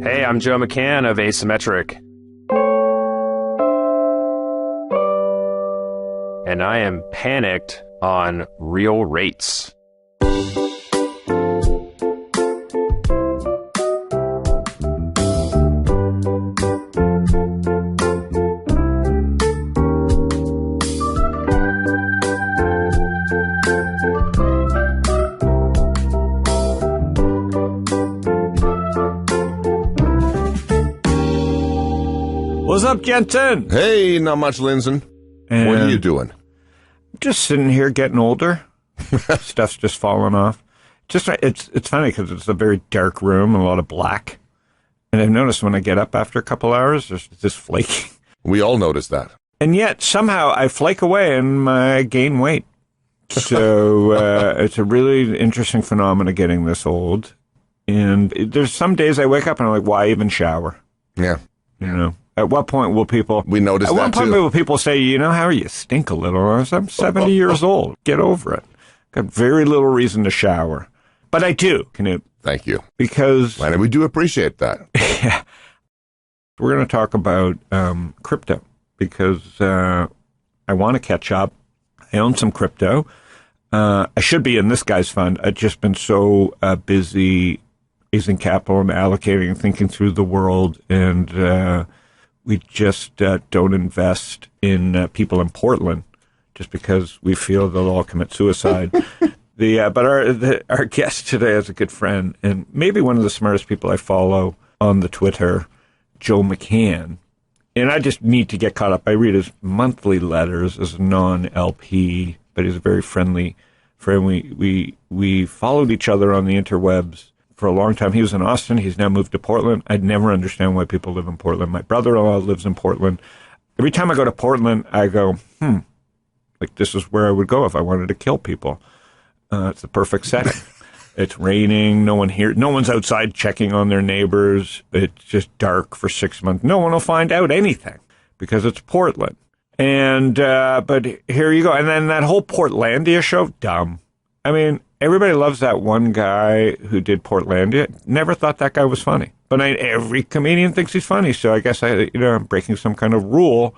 Hey, I'm Joe McCann of Asymmetric. And I am panicked on real rates. What's up, Jensen? Hey, not much, Lindzon. And what are you doing? Just sitting here getting older. Stuff's just falling off. It's funny because it's a very dark room and a lot of black. And I've noticed when I get up after a couple hours, there's this flaking. We all noticed that. And yet, somehow, I flake away and I gain weight. So it's a really interesting phenomenon getting this old. And there's some days I wake up and I'm like, why even shower? Yeah. You know? At what point will people... We noticed that, too. At what point will people say, you know, Harry, you stink a little? I'm 70 years old. Get over it. Got very little reason to shower. But I do, Knut. Thank you. Because... And we do appreciate that. Yeah. We're going to talk about crypto because I want to catch up. I own some crypto. I should be in this guy's fund. I've just been so busy raising capital and allocating and thinking through the world, and we just don't invest in people in Portland just because we feel they'll all commit suicide. But our guest today is a good friend and maybe one of the smartest people I follow on the Twitter, Joe McCann. And I just need to get caught up. I read his monthly letters as a non-LP, but he's a very friendly friend. We followed each other on the interwebs for a long time. He was in Austin. He's now moved to Portland. I'd never understand why people live in Portland. My brother-in-law lives in Portland. Every time I go to Portland, I go, like this is where I would go if I wanted to kill people. It's the perfect setting. It's raining. No one's outside checking on their neighbors. It's just dark for 6 months. No one will find out anything because it's Portland. And but here you go. And then that whole Portlandia show, dumb. I mean, everybody loves that one guy who did Portlandia. Never thought that guy was funny. But every comedian thinks he's funny. So I guess I'm breaking some kind of rule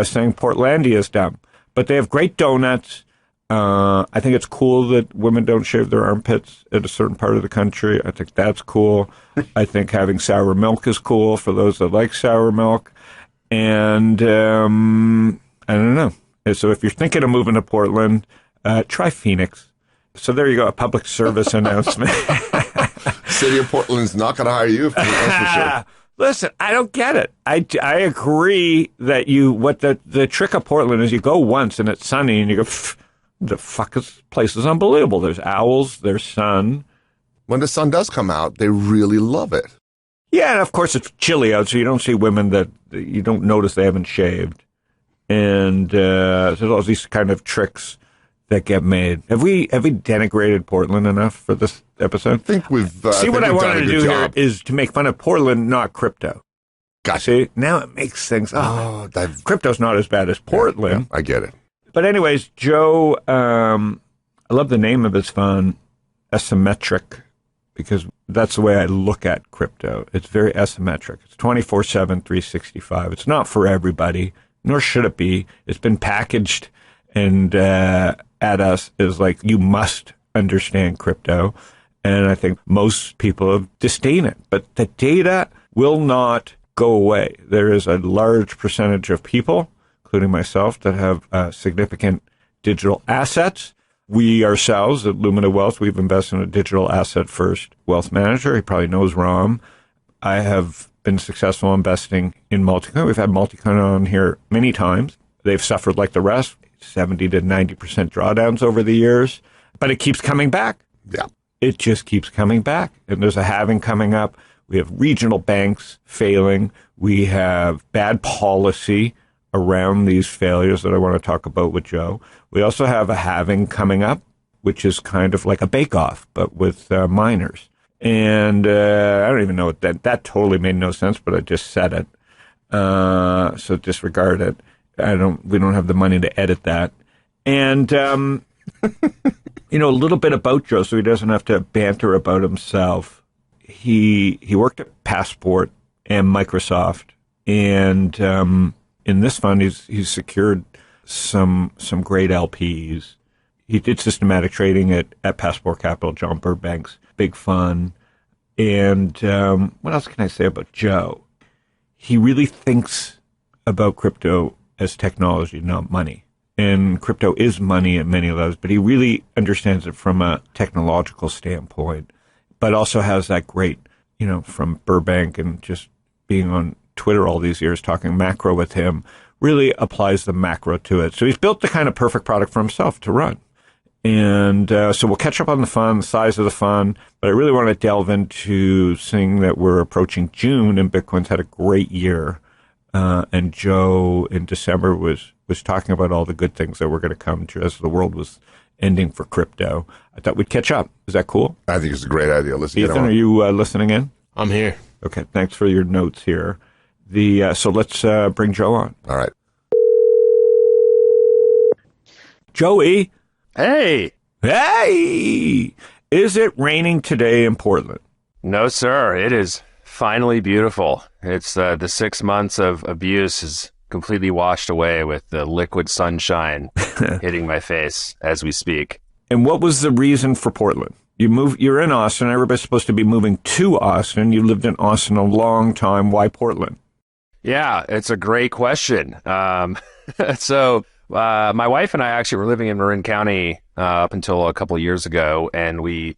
saying Portlandia is dumb. But they have great donuts. I think it's cool that women don't shave their armpits in a certain part of the country. I think that's cool. I think having sour milk is cool for those that like sour milk. And I don't know. So if you're thinking of moving to Portland, try Phoenix. So there you go, a public service announcement. City of Portland's not going to hire you, that's for sure. Listen, I don't get it. I agree that the trick of Portland is you go once and it's sunny and you go, the fuck, this place is unbelievable. There's owls, there's sun. When the sun does come out, they really love it. Yeah, and of course it's chilly out, so you don't see women that you don't notice they haven't shaved. And there's all these kind of tricks that get made. Have we denigrated Portland enough for this episode? I think we've See, what I wanted to do here is to make fun of Portland, not crypto. Gotcha. See, now it makes things, crypto's not as bad as Portland. Yeah, I get it. But anyways, Joe, I love the name of his fund, Asymmetric, because that's the way I look at crypto. It's very asymmetric. It's 24/7, 365. It's not for everybody, nor should it be. It's been packaged and at us as like, you must understand crypto. And I think most people disdain it. But the data will not go away. There is a large percentage of people, including myself, that have significant digital assets. We ourselves at Lumina Wealth, we've invested in a digital asset first wealth manager. He probably knows Ram. I have been successful investing in Multicoin. We've had Multicoin on here many times. They've suffered like the rest, 70 to 90% drawdowns over the years, but it keeps coming back. Yeah. It just keeps coming back. And there's a halving coming up. We have regional banks failing. We have bad policy around these failures that I want to talk about with Joe. We also have a halving coming up, which is kind of like a bake-off, but with miners. And I don't even know what that totally made no sense, but I just said it. So disregard it. We don't have the money to edit that. And, a little bit about Joe, so he doesn't have to banter about himself. he worked at Passport and Microsoft, and in this fund, he's secured some great LPs. He did systematic trading at Passport Capital, John Burbank's big fund. And what else can I say about Joe? He really thinks about crypto as technology, not money. And crypto is money at many levels, but he really understands it from a technological standpoint, but also has that great, from Burbank and just being on Twitter all these years, talking macro with him, really applies the macro to it. So he's built the kind of perfect product for himself to run. And so we'll catch up on the fund, the size of the fund, but I really want to delve into seeing that we're approaching June and Bitcoin's had a great year. And Joe in December was talking about all the good things that were going to come to as the world was ending for crypto. I thought we'd catch up. Is that cool? I think it's a great idea. Let's get Ethan, on. are you listening in? I'm here. Okay, thanks for your notes here. So let's bring Joe on. All right. Joey. Hey! Hey! Is it raining today in Portland? No, sir. It is finally beautiful. It's the 6 months of abuse is completely washed away with the liquid sunshine hitting my face as we speak. And what was the reason for Portland? You're in Austin. Everybody's supposed to be moving to Austin. You lived in Austin a long time. Why Portland? Yeah, it's a great question. So my wife and I actually were living in Marin County up until a couple of years ago, and we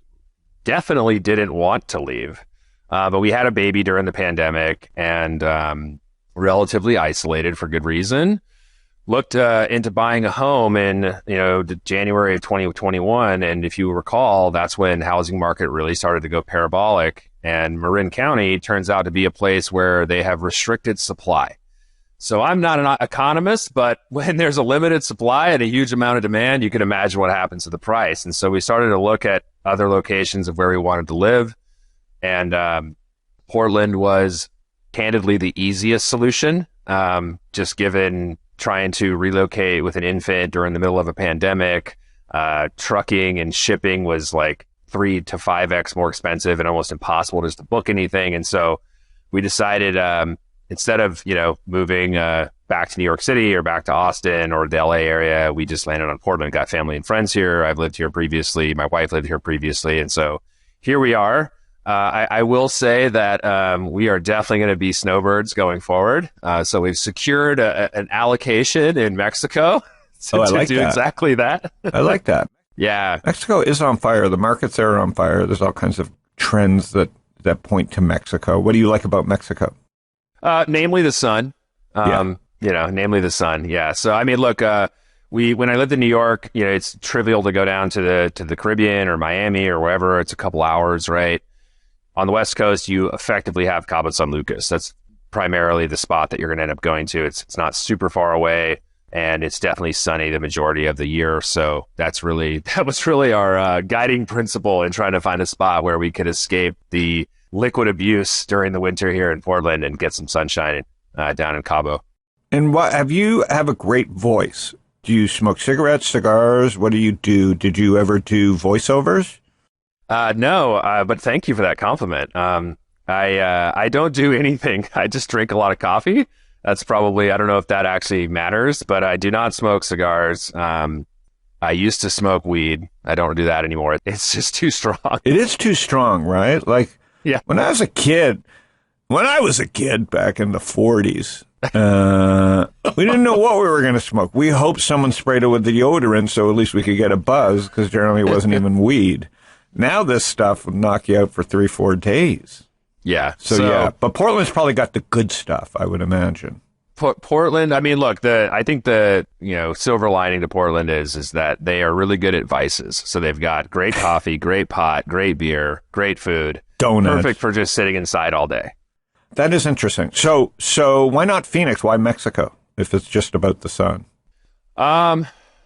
definitely didn't want to leave. But we had a baby during the pandemic and relatively isolated for good reason. Looked into buying a home in the January of 2021, and if you recall, that's when housing market really started to go parabolic. And Marin County turns out to be a place where they have restricted supply. So I'm not an economist, but when there's a limited supply and a huge amount of demand, you can imagine what happens to the price. And so we started to look at other locations of where we wanted to live. And Portland was candidly the easiest solution, just given trying to relocate with an infant during the middle of a pandemic. Trucking and shipping was like 3 to 5x more expensive and almost impossible just to book anything. And so we decided instead of moving back to New York City or back to Austin or the LA area, we just landed on Portland. Got family and friends here. I've lived here previously. My wife lived here previously, and so here we are. I will say that we are definitely going to be snowbirds going forward. So we've secured an allocation in Mexico to do exactly that. I like that. Yeah. Mexico is on fire. The markets there are on fire. There's all kinds of trends that point to Mexico. What do you like about Mexico? Namely the sun. Namely the sun. Yeah. So, I mean, look, when I lived in New York, it's trivial to go down to the Caribbean or Miami or wherever. It's a couple hours, right? On the West Coast, you effectively have Cabo San Lucas. That's primarily the spot that you're going to end up going to. It's not super far away, and it's definitely sunny the majority of the year. So that was really our guiding principle in trying to find a spot where we could escape the liquid abuse during the winter here in Portland and get some sunshine down in Cabo. And you have a great voice. Do you smoke cigarettes, cigars? What do you do? Did you ever do voiceovers? No, but thank you for that compliment. I don't do anything. I just drink a lot of coffee. That's probably, I don't know if that actually matters, but I do not smoke cigars. I used to smoke weed. I don't do that anymore. It's just too strong. It is too strong, right? Like, yeah. When I was a kid back in the 40s, we didn't know what we were going to smoke. We hoped someone sprayed it with deodorant so at least we could get a buzz, because generally it wasn't even weed. Now this stuff will knock you out for 3-4 days. Yeah. So yeah, but Portland's probably got the good stuff, I would imagine. Portland, I mean, look, I think the silver lining to Portland is that they are really good at vices. So they've got great coffee, great pot, great beer, great food. Donuts. Perfect for just sitting inside all day. That is interesting. So why not Phoenix? Why Mexico if it's just about the sun? Yeah,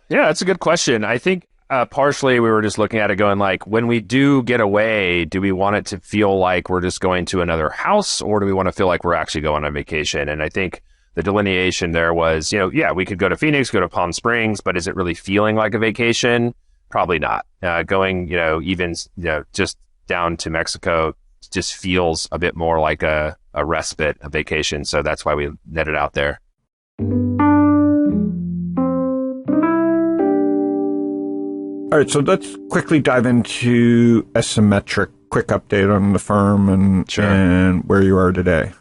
that's a good question. I think partially we were just looking at it going like, when we do get away, do we want it to feel like we're just going to another house, or do we want to feel like we're actually going on vacation? And I think the delineation there was, we could go to Phoenix, go to Palm Springs, but is it really feeling like a vacation? Probably not. Going, even just down to Mexico, just feels a bit more like a respite, a vacation. So that's why we netted out there. All right, so let's quickly dive into Asymmetric. Quick update on the firm and where you are today.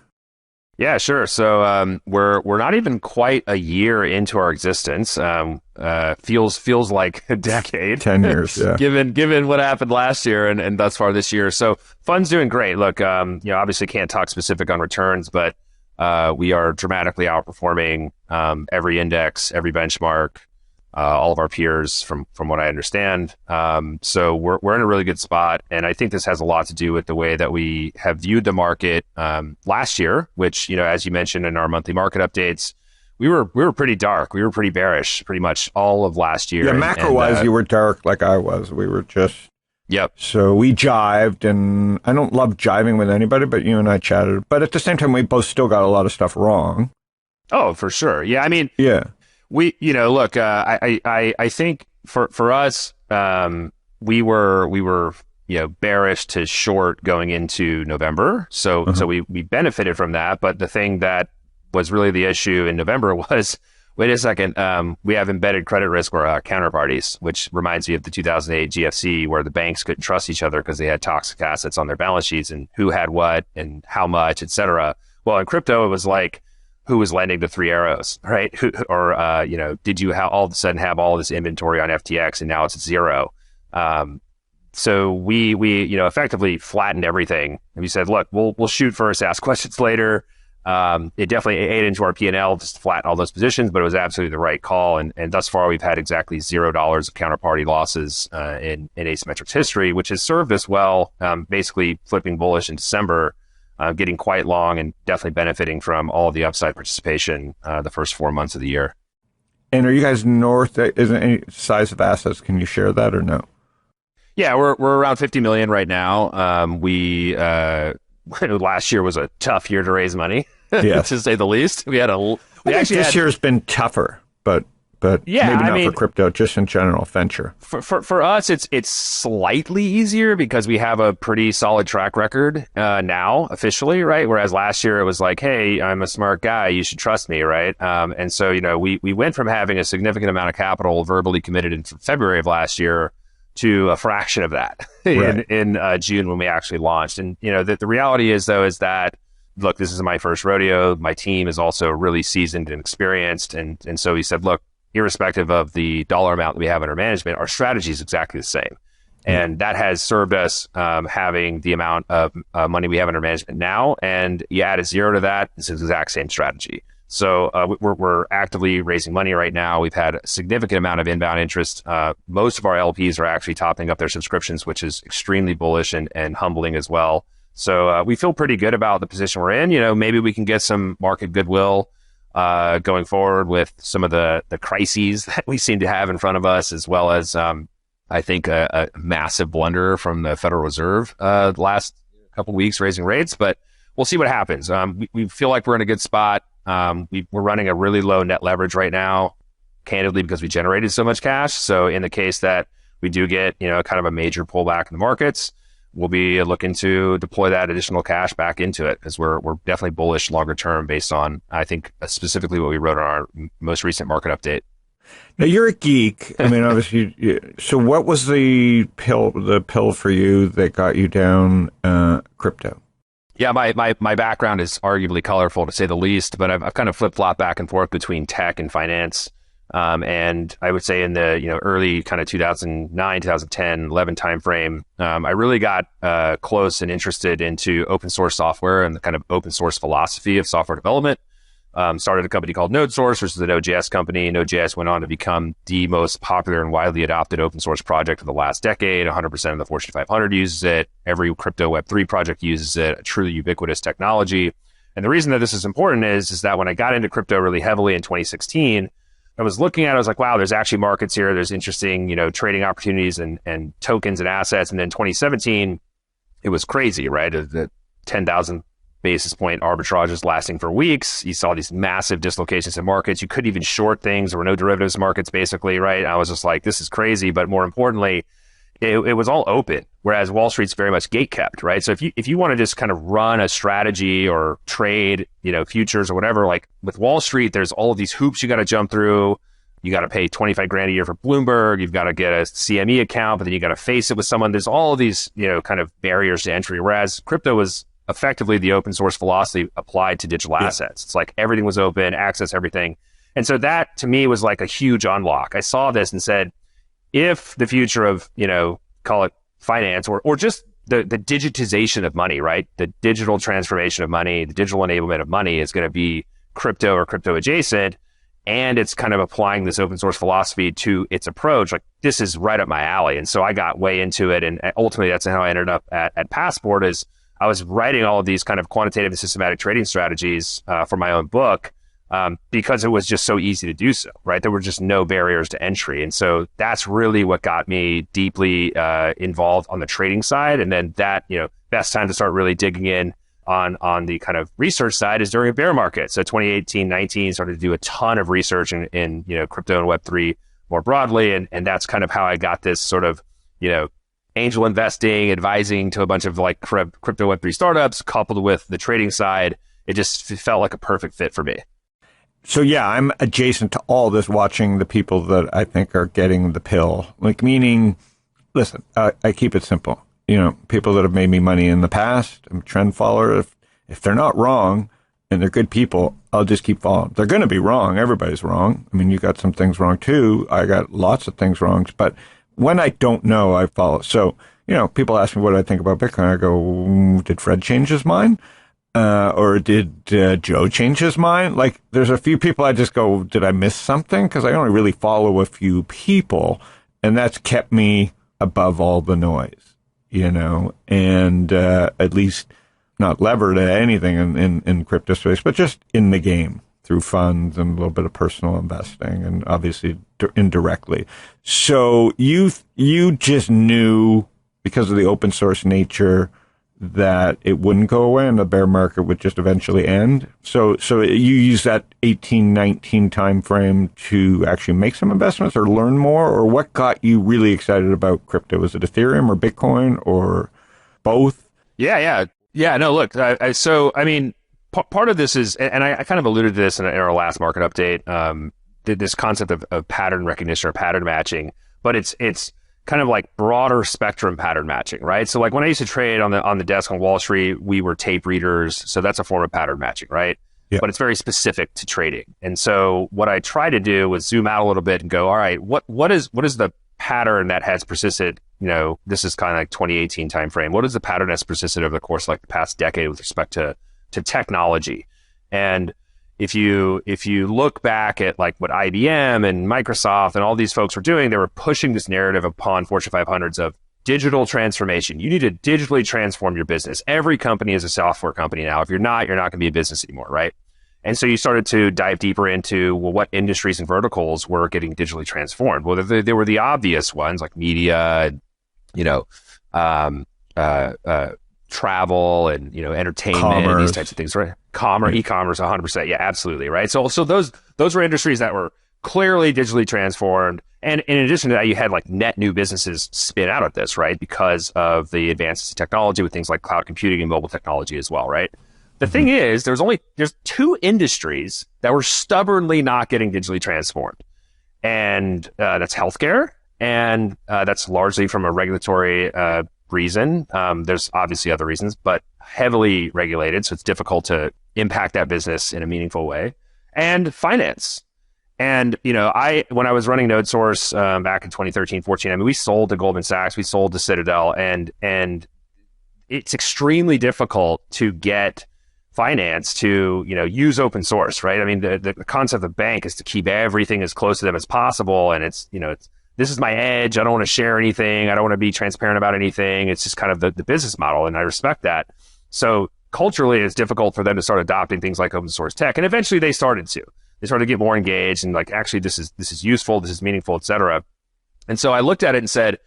Yeah, sure. So we're not even quite a year into our existence. Feels like a decade. 10 years, yeah. given what happened last year and thus far this year. So fund's doing great. Look, obviously can't talk specific on returns, but we are dramatically outperforming every index, every benchmark, all of our peers from what I understand. So we're in a really good spot. And I think this has a lot to do with the way that we have viewed the market last year, which, as you mentioned in our monthly market updates, we were pretty dark. We were pretty bearish pretty much all of last year. Yeah, macro-wise, you were dark like I was. We were just... Yep. So we jived, and I don't love jiving with anybody, but you and I chatted. But at the same time, we both still got a lot of stuff wrong. Oh, for sure. Yeah, I mean... Yeah. We, look, I think for us, we were, bearish to short going into November. So we benefited from that. But the thing that was really the issue in November was, wait a second, we have embedded credit risk or counterparties, which reminds me of the 2008 GFC, where the banks couldn't trust each other because they had toxic assets on their balance sheets and who had what and how much, et cetera. Well, in crypto, it was like, who was lending to Three Arrows, right? Did you all of a sudden have all this inventory on FTX and now it's at zero? So we effectively flattened everything. And we said, look, we'll shoot first, ask questions later. It definitely ate into our P&L just to flatten all those positions, but it was absolutely the right call. And thus far, we've had exactly $0 of counterparty losses in Asymmetric's history, which has served us well, basically flipping bullish in December. Getting quite long and definitely benefiting from all of the upside participation the first 4 months of the year. And are you guys north? Is there any size of assets? Can you share that or no? Yeah, we're around 50 million right now. We last year was a tough year to raise money, yes. to say the least. This year's been tougher, but yeah, maybe not for crypto, just in general venture. For us, it's slightly easier because we have a pretty solid track record now officially, right? Whereas last year it was like, hey, I'm a smart guy, you should trust me, right? And so we went from having a significant amount of capital verbally committed in February of last year to a fraction of that in June when we actually launched. And the reality is that, look, this is my first rodeo. My team is also really seasoned and experienced, and so we said, look, irrespective of the dollar amount that we have under management, our strategy is exactly the same. And that has served us having the amount of money we have under management now. And you add a zero to that, it's the exact same strategy. So we're actively raising money right now. We've had a significant amount of inbound interest. Most of our LPs are actually topping up their subscriptions, which is extremely bullish and humbling as well. So we feel pretty good about the position we're in. Maybe we can get some market goodwill going forward with some of the crises that we seem to have in front of us, as well as I think a massive blunder from the Federal Reserve the last couple of weeks raising rates. But we'll see what happens. We feel like we're in a good spot. We're running a really low net leverage right now, candidly, because we generated so much cash. So in the case that we do get kind of a major pullback in the markets, we'll be looking to deploy that additional cash back into it, as we're definitely bullish longer term based on, I think, specifically what we wrote on our most recent market update. Now, you're a geek. I mean, obviously, so what was the pill for you that got you down crypto? Yeah, my background is arguably colorful, to say the least, but I've kind of flip-flopped back and forth between tech and finance. And I would say in the early kind of 2009, 2010, 11 timeframe, I really got close and interested into open source software and the kind of open source philosophy of software development. Started a company called NodeSource, which is a Node.js company. Node.js went on to become the most popular and widely adopted open source project of the last decade. 100% of the Fortune 500 uses it. Every crypto Web3 project uses it. A truly ubiquitous technology. And the reason that this is important is that when I got into crypto really heavily in 2016, I was looking at it, I was like, wow, there's actually markets here. There's interesting, trading opportunities and tokens and assets. And then 2017, it was crazy, right? The 10,000 basis point arbitrages lasting for weeks. You saw these massive dislocations in markets. You couldn't even short things. There were no derivatives markets, basically, right? I was just like, this is crazy. But more importantly, it was all open, whereas Wall Street's very much gate kept, right? So if you want to just kind of run a strategy or trade, futures or whatever, like with Wall Street, there's all of these hoops you got to jump through. You got to pay 25 grand a year for Bloomberg. You've got to get a CME account, but then you got to face it with someone. There's all of these, kind of barriers to entry. Whereas crypto was effectively the open source philosophy applied to digital assets. It's like everything was open, access everything. And so that to me was like a huge unlock. I saw this and said, if the future of, call it finance or just the digitization of money, right? The digital transformation of money, the digital enablement of money is going to be crypto or crypto adjacent. And it's kind of applying this open source philosophy to its approach. Like, this is right up my alley. And so I got way into it. And ultimately, that's how I ended up at Passport. Is I was writing all of these kind of quantitative and systematic trading strategies for my own book because it was just so easy to do so, right? There were just no barriers to entry. And so that's really what got me deeply involved on the trading side. And then that, best time to start really digging in on the kind of research side is during a bear market. So 2018, 19 started to do a ton of research in crypto and Web3 more broadly. And that's kind of how I got this sort of, angel investing, advising to a bunch of like crypto Web3 startups coupled with the trading side. It just felt like a perfect fit for me. So yeah, I'm adjacent to all this, watching the people that I think are getting the pill. Like, meaning, listen, I keep it simple. People that have made me money in the past, I'm a trend follower. If they're not wrong and they're good people, I'll just keep following. They're going to be wrong. Everybody's wrong. I mean, you got some things wrong too. I got lots of things wrong. But when I don't know, I follow. So, people ask me what I think about Bitcoin. I go, did Fred change his mind? Or did Joe change his mind? Like, there's a few people I just go, did I miss something? Because I only really follow a few people. And that's kept me above all the noise. And at least not levered at anything in crypto space, but just in the game through funds and a little bit of personal investing and obviously indirectly. So you just knew, because of the open source nature, that it wouldn't go away and the bear market would just eventually end. So you use that 18, 19 time frame to actually make some investments or learn more, or what got you really excited about crypto? Was it Ethereum or Bitcoin or both? Yeah. No, look, part of this is, and I kind of alluded to this in our last market update, this concept of pattern recognition or pattern matching, but it's kind of like broader spectrum pattern matching, right? So like when I used to trade on the desk on Wall Street, we were tape readers. So that's a form of pattern matching, right? Yeah. But it's very specific to trading. And so what I try to do was zoom out a little bit and go, all right, what is the pattern that has persisted? This is kind of like 2018 timeframe. What is the pattern that's persisted over the course of like the past decade with respect to technology? And if you look back at like what IBM and Microsoft and all these folks were doing, they were pushing this narrative upon Fortune 500s of digital transformation. You need to digitally transform your business. Every company is a software company now. If you're not going to be a business anymore, right? And so you started to dive deeper into, well, what industries and verticals were getting digitally transformed? Well, they were the obvious ones like media, travel and entertainment, and these types of things, right? E-commerce, 100%, yeah, absolutely, right. So those were industries that were clearly digitally transformed, and in addition to that, you had like net new businesses spin out of this, right, because of the advances in technology with things like cloud computing and mobile technology as well, right? The thing is, there's two industries that were stubbornly not getting digitally transformed, and that's healthcare, and that's largely from a regulatory reason. There's obviously other reasons, but heavily regulated, so it's difficult to impact that business in a meaningful way. And finance. And, when I was running NodeSource back in 2013, 14, I mean, we sold to Goldman Sachs, we sold to Citadel, and it's extremely difficult to get finance to, use open source, right? I mean, the concept of bank is to keep everything as close to them as possible. And it's this is my edge. I don't want to share anything. I don't want to be transparent about anything. It's just kind of the business model, and I respect that. So culturally, it's difficult for them to start adopting things like open source tech. And eventually they started to. They started to get more engaged and like, actually, this is useful, this is meaningful, et cetera. And so I looked at it and said,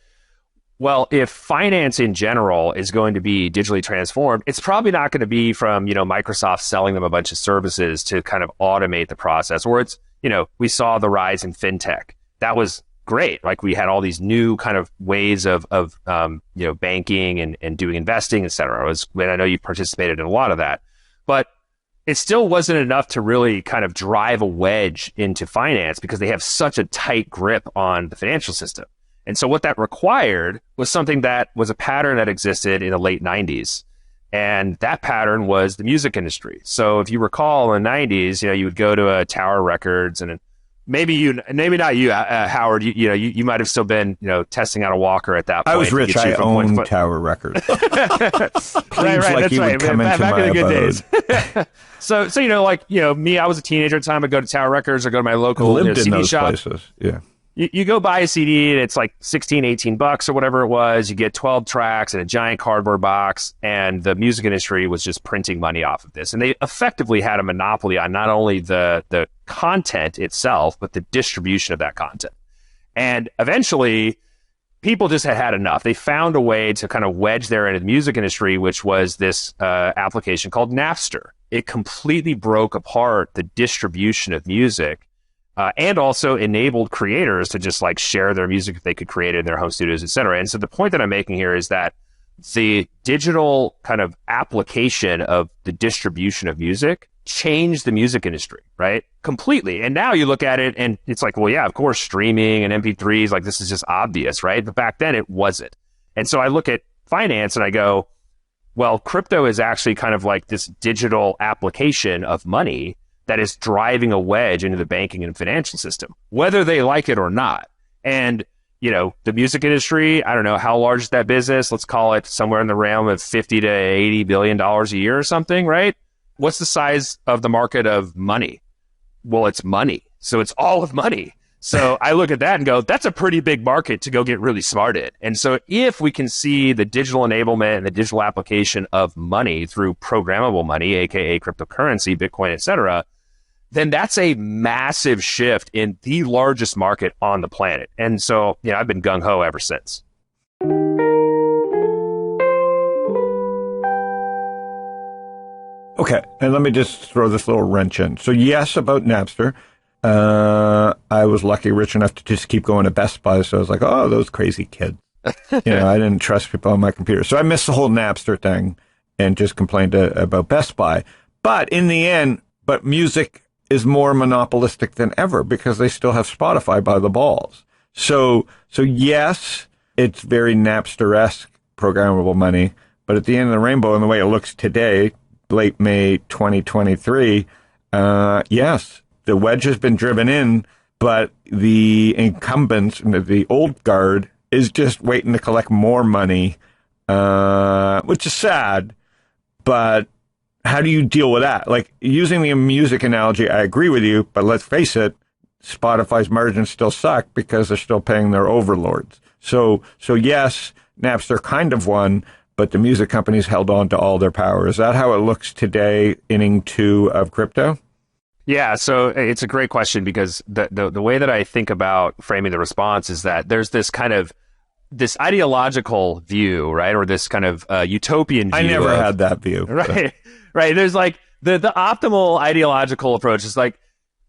well, if finance in general is going to be digitally transformed, it's probably not going to be from, Microsoft selling them a bunch of services to kind of automate the process. Or it's, we saw the rise in fintech. That was great. Like we had all these new kind of ways of banking and doing investing, et cetera. And I know you participated in a lot of that, but it still wasn't enough to really kind of drive a wedge into finance because they have such a tight grip on the financial system. And so what that required was something that was a pattern that existed in the late 90s. And that pattern was the music industry. So if you recall in the 90s, you would go to a Tower Records, and maybe not you, Howard, you might have still been, testing out a Walker at that point. I was rich. I owned Tower Records. Right. You would come back in the good days. So me, I was a teenager at the time. I'd go to Tower Records or go to my local CD shop. Places. Yeah. You go buy a CD and it's like $16, $18 or whatever it was. You get 12 tracks in a giant cardboard box, and the music industry was just printing money off of this. And they effectively had a monopoly on not only the content itself, but the distribution of that content. And eventually, people just had enough. They found a way to kind of wedge their into the music industry, which was this application called Napster. It completely broke apart the distribution of music. And also enabled creators to just like share their music that they could create in their home studios, et cetera. And so the point that I'm making here is that the digital kind of application of the distribution of music changed the music industry, right? Completely. And now you look at it and it's like, well, yeah, of course, streaming and MP3s, like this is just obvious, right? But back then it wasn't. And so I look at finance and I go, well, crypto is actually kind of like this digital application of money that is driving a wedge into the banking and financial system, whether they like it or not. And, the music industry, I don't know, how large is that business? Let's call it somewhere in the realm of $50 to $80 billion a year or something, right? What's the size of the market of money? Well, it's money. So it's all of money. So I look at that and go, that's a pretty big market to go get really smart in. And so if we can see the digital enablement and the digital application of money through programmable money, aka cryptocurrency, Bitcoin, et cetera, then that's a massive shift in the largest market on the planet. And so, I've been gung-ho ever since. Okay, and let me just throw this little wrench in. So yes, about Napster. I was lucky, rich enough to just keep going to Best Buy. So I was like, oh, those crazy kids. I didn't trust people on my computer. So I missed the whole Napster thing and just complained about Best Buy. But in the end, music is more monopolistic than ever because they still have Spotify by the balls. So yes, it's very Napster-esque programmable money, but at the end of the rainbow and the way it looks today, late May 2023, yes, the wedge has been driven in, but the incumbents, the old guard, is just waiting to collect more money, which is sad, but how do you deal with that? Like, using the music analogy, I agree with you, but let's face it, Spotify's margins still suck because they're still paying their overlords. So yes, Napster kind of won, but the music companies held on to all their power. Is that how it looks today, inning 2 of crypto? Yeah, so it's a great question because the way that I think about framing the response is that there's this kind of this ideological view, right? Or this kind of utopian view. I never had that view. Right. Right. There's like the optimal ideological approach is like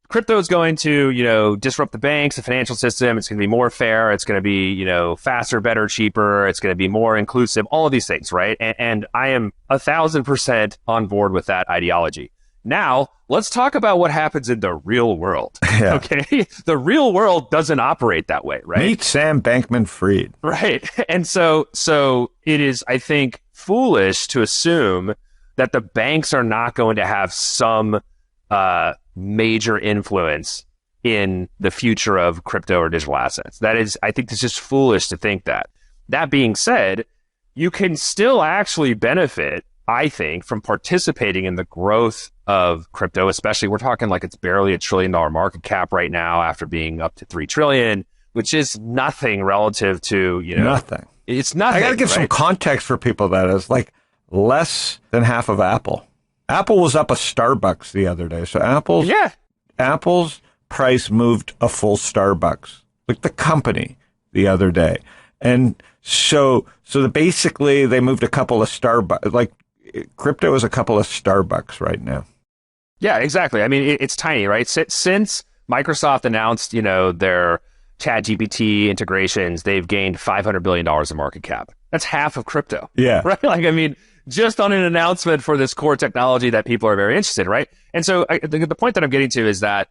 crypto is going to, disrupt the banks, the financial system. It's going to be more fair. It's going to be, faster, better, cheaper. It's going to be more inclusive, all of these things. Right. And I am 1,000% on board with that ideology. Now, let's talk about what happens in the real world. Yeah. Okay. The real world doesn't operate that way. Right. Meet Sam Bankman-Fried. Right. And so it is, I think, foolish to assume that the banks are not going to have some major influence in the future of crypto or digital assets. That is, I think it's just foolish to think that. That being said, you can still actually benefit, I think, from participating in the growth of crypto, especially we're talking like it's barely $1 trillion market cap right now after being up to $3 trillion, which is nothing relative to, nothing. It's nothing. I got to give some context for people that is like less than half of Apple. Apple was up a Starbucks the other day. So Apple's price moved a full Starbucks, like the company, the other day. And so basically they moved a couple of Starbucks, like crypto is a couple of Starbucks right now. Yeah, exactly. I mean, it's tiny, right? Since Microsoft announced, their ChatGPT integrations, they've gained $500 billion in market cap. That's half of crypto. Yeah. Right? Like, I mean, just on an announcement for this core technology that people are very interested in, right? And so the point that I'm getting to is that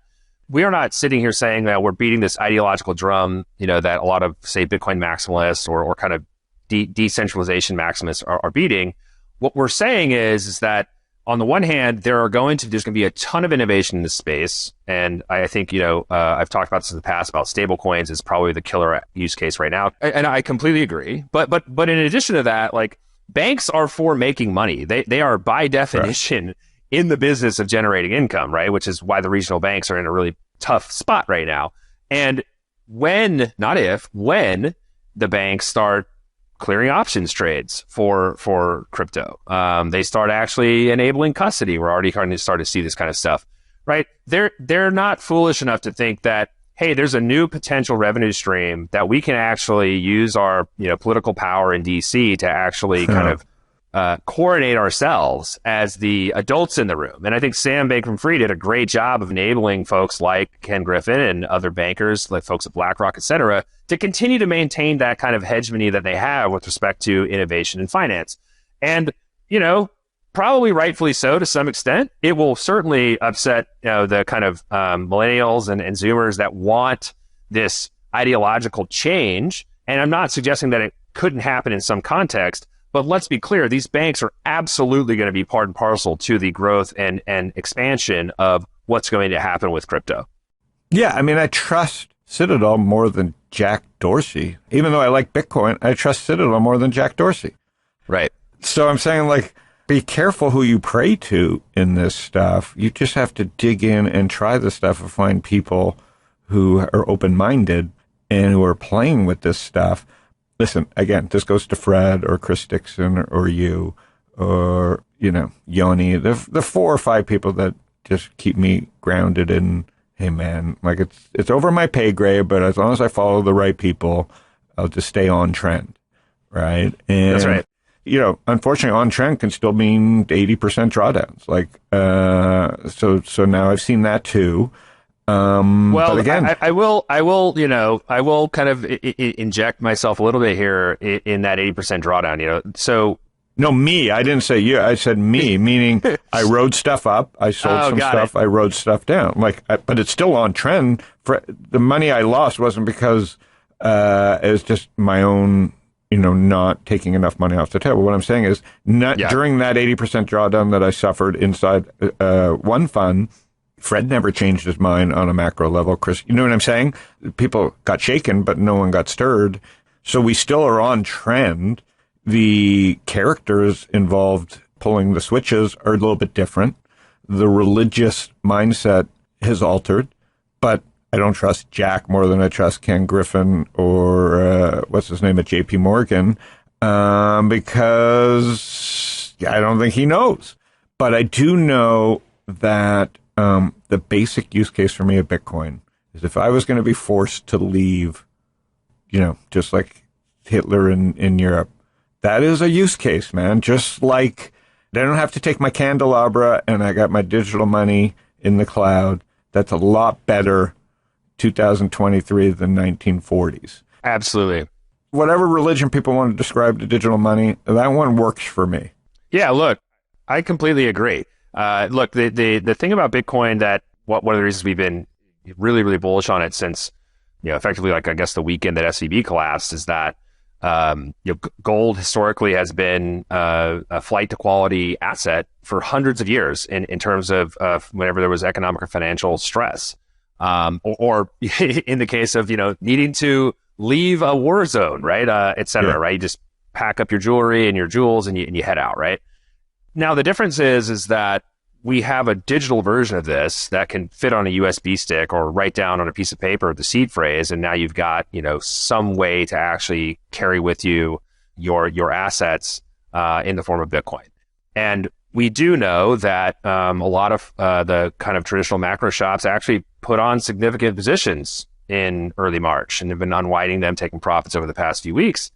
we are not sitting here saying that we're beating this ideological drum, that a lot of, say, Bitcoin maximalists or kind of decentralization maximalists are beating. What we're saying is that on the one hand, there's going to be a ton of innovation in this space. And I think, I've talked about this in the past about stablecoins is probably the killer use case right now. And I completely agree. But in addition to that, like, banks are for making money. They are by definition in the business of generating income, right? Which is why the regional banks are in a really tough spot right now. And when the banks start clearing options trades for crypto, they start actually enabling custody. We're already starting to see this kind of stuff, right? They're not foolish enough to think that, hey, there's a new potential revenue stream that we can actually use our political power in DC to actually kind of coordinate ourselves as the adults in the room. And I think Sam Bankman-Fried did a great job of enabling folks like Ken Griffin and other bankers, like folks at BlackRock, et cetera, to continue to maintain that kind of hegemony that they have with respect to innovation and finance. And, probably rightfully so to some extent. It will certainly upset the kind of millennials and Zoomers that want this ideological change. And I'm not suggesting that it couldn't happen in some context, but let's be clear, these banks are absolutely going to be part and parcel to the growth and expansion of what's going to happen with crypto. Yeah, I mean, I trust Citadel more than Jack Dorsey. Even though I like Bitcoin, I trust Citadel more than Jack Dorsey. Right. So I'm saying, like, be careful who you pray to in this stuff. You just have to dig in and try this stuff and find people who are open-minded and who are playing with this stuff. Listen, again, this goes to Fred or Chris Dixon or you or, Yoni, the 4 or 5 people that just keep me grounded in, hey, man, like, it's over my pay grade, but as long as I follow the right people, I'll just stay on trend, right? And that's right. Unfortunately, on trend can still mean 80% drawdowns. Like, so now I've seen that too. Well, but again, I will kind of inject myself a little bit here in that 80% drawdown. So no, me. I didn't say you. I said me, meaning I rode stuff up. I sold some stuff. I rode stuff down. But it's still on trend. For the money I lost wasn't because it was just my own. Not taking enough money off the table. What I'm saying is, during that 80% drawdown that I suffered inside one fund, Fred never changed his mind on a macro level. Chris, you know what I'm saying? People got shaken, but no one got stirred. So we still are on trend. The characters involved pulling the switches are a little bit different. The religious mindset has altered, but I don't trust Jack more than I trust Ken Griffin or what's his name at JP Morgan because I don't think he knows. But I do know that the basic use case for me of Bitcoin is if I was going to be forced to leave, just like Hitler in Europe, that is a use case, man. Just like I don't have to take my candelabra and I got my digital money in the cloud. That's a lot better 2023 than 1940s. Absolutely. Whatever religion people want to describe to digital money, that one works for me. Yeah, look, I completely agree. Look, the thing about Bitcoin that one of the reasons we've been really, really bullish on it since, effectively, like, I guess the weekend that SVB collapsed is that, gold historically has been a flight to quality asset for hundreds of years in terms of whenever there was economic or financial stress. Or in the case of, needing to leave a war zone, right? Et cetera, right? You just pack up your jewelry and your jewels and you head out, right? Now, the difference is that we have a digital version of this that can fit on a USB stick or write down on a piece of paper the seed phrase. And now you've got, some way to actually carry with you your assets in the form of Bitcoin. And we do know that a lot of the kind of traditional macro shops actually put on significant positions in early March and have been unwinding them, taking profits over the past few weeks.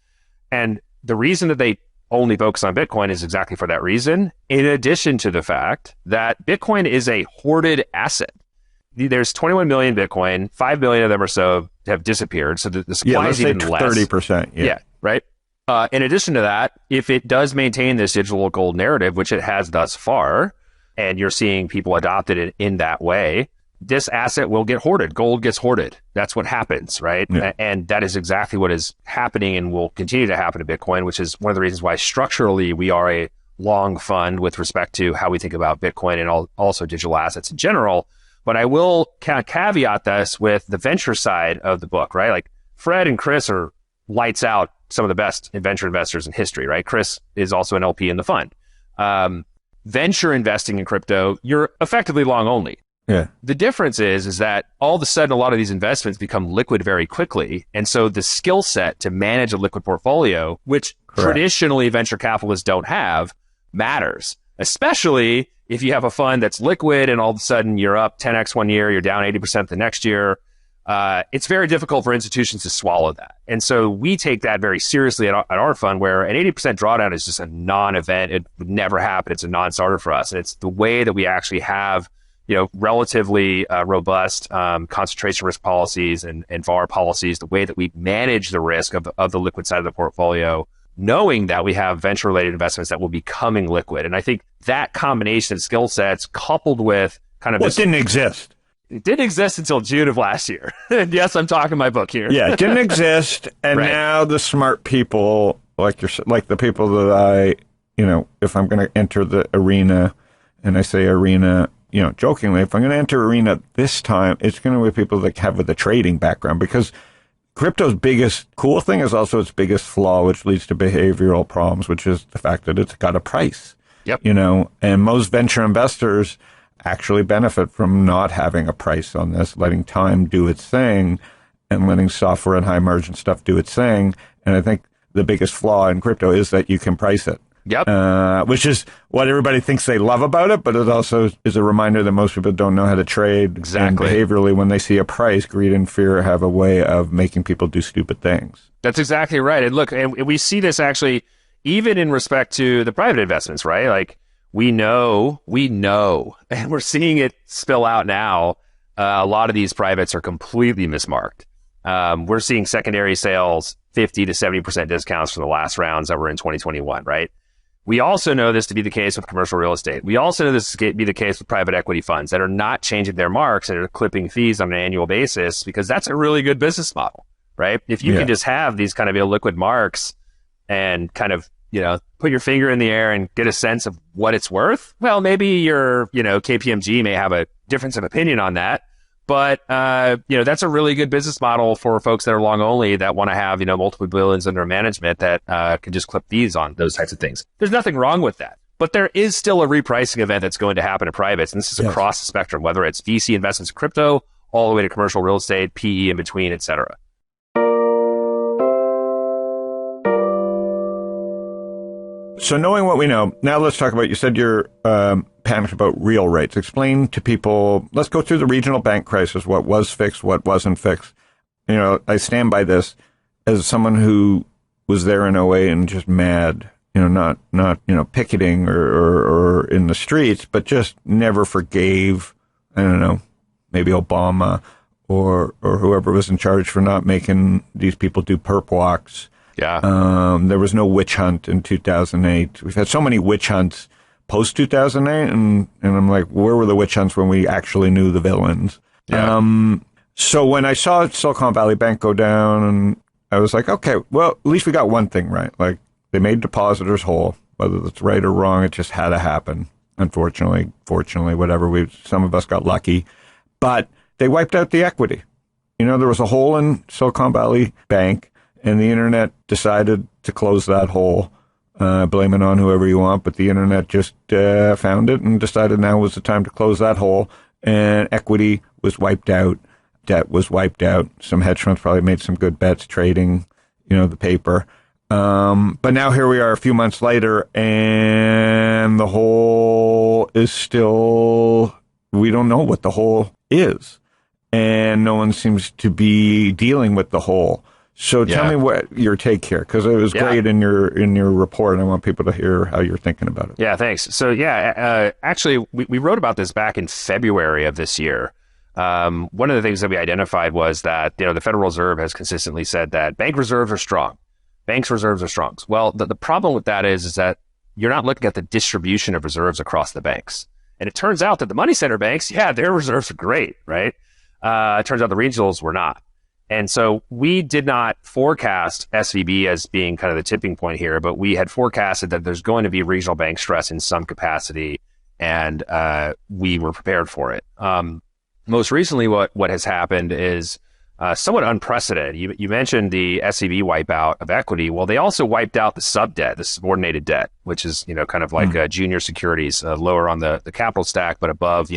And the reason that they only focus on Bitcoin is exactly for that reason, in addition to the fact that Bitcoin is a hoarded asset. there's 21 million Bitcoin, 5 million of them or so have disappeared. So the supply is even less. 30%. Yeah, right. In addition to that, if it does maintain this digital gold narrative, which it has thus far, and you're seeing people adopt it in that way, this asset will get hoarded. Gold gets hoarded. That's what happens, right? Yeah. And that is exactly what is happening and will continue to happen to Bitcoin, which is one of the reasons why structurally we are a long fund with respect to how we think about Bitcoin and also digital assets in general. But I will caveat this with the venture side of the book, right? Like Fred and Chris are lights out some of the best venture investors in history, right? Chris is also an LP in the fund. Venture investing in crypto, you're effectively long only. Yeah. The difference is that all of a sudden a lot of these investments become liquid very quickly. And so the skill set to manage a liquid portfolio, which traditionally venture capitalists don't have, matters. Especially if you have a fund that's liquid and all of a sudden you're up 10x one year, you're down 80% the next year. It's very difficult for institutions to swallow that. And so we take that very seriously at our fund, where an 80% drawdown is just a non-event. It would never happen. It's a non-starter for us. And it's the way that we actually have relatively robust concentration risk policies and VAR policies, the way that we manage the risk of the liquid side of the portfolio, knowing that we have venture-related investments that will be becoming liquid. And I think that combination of skill sets coupled with kind of it didn't exist. It didn't exist until June of last year. And yes, I'm talking my book here. Yeah, it didn't exist. And now the smart people, like the people that if I'm going to enter the arena, and I say arena, jokingly, if I'm going to enter arena this time, it's going to be people that have the trading background, because crypto's biggest cool thing is also its biggest flaw, which leads to behavioral problems, which is the fact that it's got a price. Yep. And most venture investors actually benefit from not having a price on this, letting time do its thing and letting software and high margin stuff do its thing. And I think the biggest flaw in crypto is that you can price it. Yep. Which is what everybody thinks they love about it, but it also is a reminder that most people don't know how to trade. Exactly. And behaviorally, when they see a price, greed and fear have a way of making people do stupid things. That's exactly right. And look, and we see this actually even in respect to the private investments, right? Like we know, and we're seeing it spill out now. A lot of these privates are completely mismarked. We're seeing secondary sales 50 to 70% discounts from the last rounds that were in 2021, right? We also know this to be the case with commercial real estate. We also know this to be the case with private equity funds that are not changing their marks and are clipping fees on an annual basis, because that's a really good business model, right? If you can just have these kind of illiquid marks and kind of, put your finger in the air and get a sense of what it's worth, well, maybe your, KPMG may have a difference of opinion on that. But, that's a really good business model for folks that are long only that want to have, multiple billions under management that can just clip fees on those types of things. There's nothing wrong with that. But there is still a repricing event that's going to happen in privates. And this is across the spectrum, whether it's VC investments in crypto, all the way to commercial real estate, PE in between, et cetera. So knowing what we know, now let's talk about, you said you're panicked about real rates. Explain to people, let's go through the regional bank crisis, what was fixed, what wasn't fixed. I stand by this as someone who was there in '08 and just mad, not picketing or in the streets, but just never forgave, I don't know, maybe Obama or whoever was in charge for not making these people do perp walks. Yeah. There was no witch hunt in 2008. We've had so many witch hunts post 2008, and I'm like, where were the witch hunts when we actually knew the villains? Yeah. So when I saw Silicon Valley Bank go down, and I was like, okay, well, at least we got one thing right. Like, they made depositors whole. Whether that's right or wrong, it just had to happen. Unfortunately, fortunately, whatever. Some of us got lucky, but they wiped out the equity. There was a hole in Silicon Valley Bank, and the internet decided to close that hole. Blame it on whoever you want, but the internet just found it and decided now was the time to close that hole. And equity was wiped out. Debt was wiped out. Some hedge funds probably made some good bets trading, the paper. But now here we are a few months later, and the hole is still, we don't know what the hole is. And no one seems to be dealing with the hole. So tell me what your take here, because it was great in your report, and I want people to hear how you're thinking about it. Yeah, thanks. So actually, we wrote about this back in February of this year. one of the things that we identified was that, the Federal Reserve has consistently said that bank reserves are strong. Banks' reserves are strong. Well, the problem with that is that you're not looking at the distribution of reserves across the banks. And it turns out that the money center banks, their reserves are great, right? It turns out the regionals were not. And so we did not forecast SVB as being kind of the tipping point here, but we had forecasted that there's going to be regional bank stress in some capacity, and we were prepared for it. Most recently, what has happened is somewhat unprecedented. You mentioned the SVB wipeout of equity. Well, they also wiped out the sub-debt, the subordinated debt, which is, kind of like junior securities, lower on the capital stack, but above,